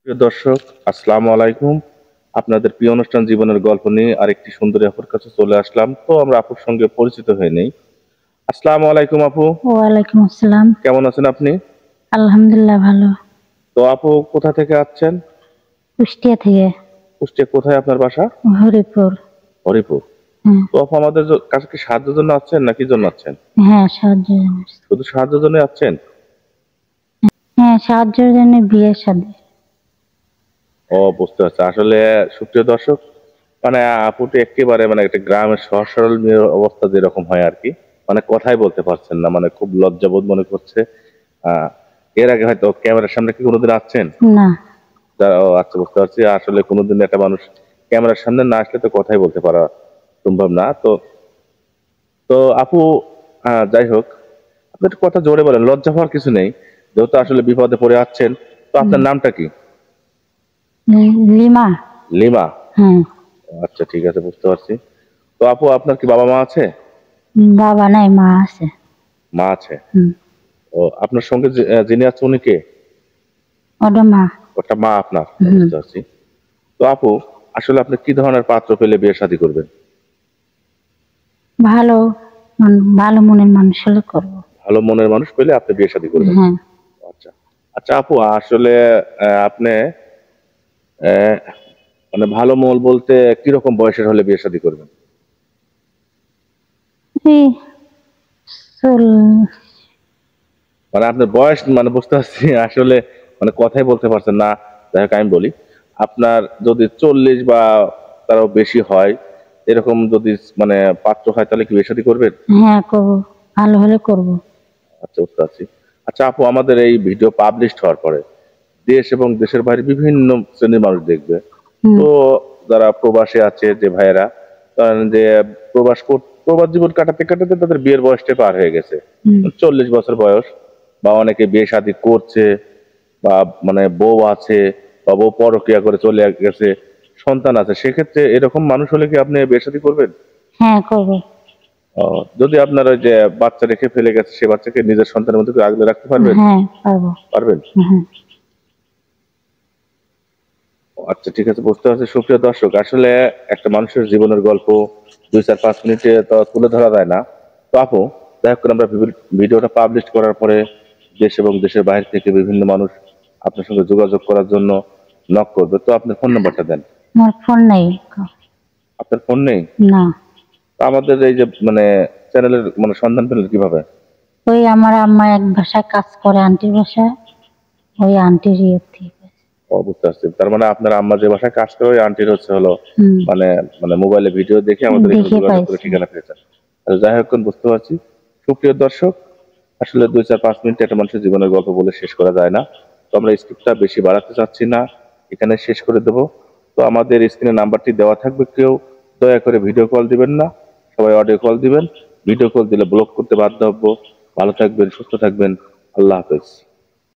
প্রিয় দর্শক, আসসালামু আলাইকুম। আপনাদের প্রিয় অনুষ্ঠান জীবনের গল্প নিয়ে আরেকটি সুন্দরী আপুর কাছে চলে আসলাম। তো আমরা আপুর সঙ্গে পরিচিত হয়ে নেই। আসসালামু আলাইকুম আপু। ওয়ালাইকুম আসসালাম। কেমন আছেন আপনি? আলহামদুলিল্লাহ ভালো। তো আপু কোথা থেকে আসছেন? কুষ্টিয়া থেকে। কুষ্টিয়া কোথায় আপনার বাসা? হরিপুর। হরিপুর। হ্যাঁ। তো আপু আমাদের কাছে কি সাহায্যের জন্য আসছেন নাকি জন্য আসছেন? হ্যাঁ, সাহায্যের জন্য আসছি। শুধু সাহায্যের জন্য আসছেন? হ্যাঁ, সাহায্যের জন্য বিয়ের শাদী। ও, বুঝতে পারছি। আসলে সুপ্রিয় দর্শক, মানে আপুটি একেবারে মানে একটা গ্রামের সহজ সরল মেয়ের অবস্থা যেরকম হয় আর কি, মানে কথাই বলতে পারছেন না, মানে খুব লজ্জাবোধ মনে করছে। আহ এর আগে হয়তো ক্যামেরার সামনে কি কোনোদিন আসছেন? না। ও আচ্ছা, বুঝতে পারছি। আসলে কোনোদিন একটা মানুষ ক্যামেরার সামনে না আসলে তো কথাই বলতে পারা সম্ভব না। তো তো আপু, যাই হোক, আপনি একটু কথা জোরে বলেন, লজ্জা হওয়ার কিছু নেই। যেহেতু আসলে বিপদে পড়ে আছেন, তো আপনার নামটা কি? লিমা। লিমা। হ্যাঁ। আচ্ছা, ঠিক আছে, বুঝতে পারছি। তো আপু, আপনার কি বাবা মা আছে? বাবা নাই, মা আছে। মা আছে। হুম। ও, আপনার সঙ্গে যিনি আছে উনি কে? ওটা মা। ওটা মা আপনার? হুম। বুঝতে পারছি। তো আপু, আসলে আপনি কি ধরনের পাত্র পেলে বিয়ে শাদী করবেন? ভালো ভালো মনের মানুষ হলে করবো। ভালো মনের মানুষ পেলে আপনি বিয়ে শাদী করবেন? হ্যাঁ। আচ্ছা। আচ্ছা আপু, আসলে আপনি আহ, মানে ভালো মন বলতে কিরকম বয়সের হলে বিয়ে শাদী করবেন? এই চল। মানে আপনার বয়স, মানে বুঝতে পারছি আসলে, মানে কথাই বলতে পারছেন না। যাই হোক, আমি বলি, আপনার যদি 40 বা তারও বেশি হয়, এরকম যদি মানে পাত্র হয়, তাহলে কি বিয়ে শাদী করবেন? হ্যাঁ, করবো। ভালো হলে করবো। আচ্ছা, বুঝতে পারছি। আচ্ছা আপু, আমাদের এই ভিডিও পাবলিশ হওয়ার পরে দেশ এবং দেশের বাইরে বিভিন্ন শ্রেণীর মানুষ দেখবে। হুম। তো যারা প্রবাসে আছে যে ভাইয়েরা, ধরেন যে প্রবাস জীবন কাটাতে কাটাতে তাদের বিয়ের বয়সটা পার হয়ে গেছে, হুম। 40 বছর বয়স, বা অনেকে বিয়ে শাদী করছে, বা মানে বউ আছে, বা বউ পরকিয়া করে চলে গেছে, সন্তান আছে। সেক্ষেত্রে এরকম মানুষ হলে কি আপনি বিয়ে শাদী করবেন? হ্যাঁ, করবো। যদি আপনার ওই যে বাচ্চা রেখে ফেলে গেছে, সে বাচ্চাকে নিজের সন্তানের মধ্যে করে আগলে রাখতে পারবেন? হ্যাঁ, পারবো। পারবেন? হ্যাঁ। আচ্ছা, ঠিক আছে, বুঝতে পারছি। সুপ্রিয় দর্শক, আসলে একটা মানুষের জীবনের গল্প 2-4-5 মিনিটে তো তুলে ধরা যায় না। তো আপু, যাই হোক, আমরা ভিডিওটা পাবলিশ করার পরে দেশ এবং দেশের বাইরে থেকে বিভিন্ন মানুষ আপনার সঙ্গে যোগাযোগ করার জন্য নক করবে। তো আপনার ফোন নাম্বারটা দেন। আমার ফোন নাই। আপনার ফোন নেই? না। তো আমাদের এই যে মানে চ্যানেলের মানে সন্ধান পেলেন কিভাবে? ওই আমার আম্মা এক বাসায় কাজ করে, আন্টির বাসায়। ওই আন্টির ইয়ে থেকে। ও, বুঝতে পারছি। তার মানে আপনার আম্মা যে বাসায় কাজ করে, ওই আন্টির হচ্ছে হলো হুম। মানে মানে মোবাইলে ভিডিও দেখে আমাদের এখানে দেখে যোগাযোগ করে পাইছি। ঠিকানা পেয়েছেন। আচ্ছা, যাই হোক, বুঝতে পারছি। সুপ্রিয় দর্শক, আসলে 2-4-5 মিনিটে একটা মানুষের জীবনের গল্প বলে শেষ করা যায় না। তো আমরা স্ক্রিপ্টটা বেশি বাড়াতে চাচ্ছি না, এখানে শেষ করে দেব। তো আমাদের স্ক্রিনে নাম্বারটি দেওয়া থাকবে, কেউ দয়া করে ভিডিও কল দিবেন না, সবাই অডিও কল দিবেন। ভিডিও কল দিলে ব্লক করতে বাধ্য হবো। ভালো থাকবেন, সুস্থ থাকবেন। আল্লাহ হাফেজ।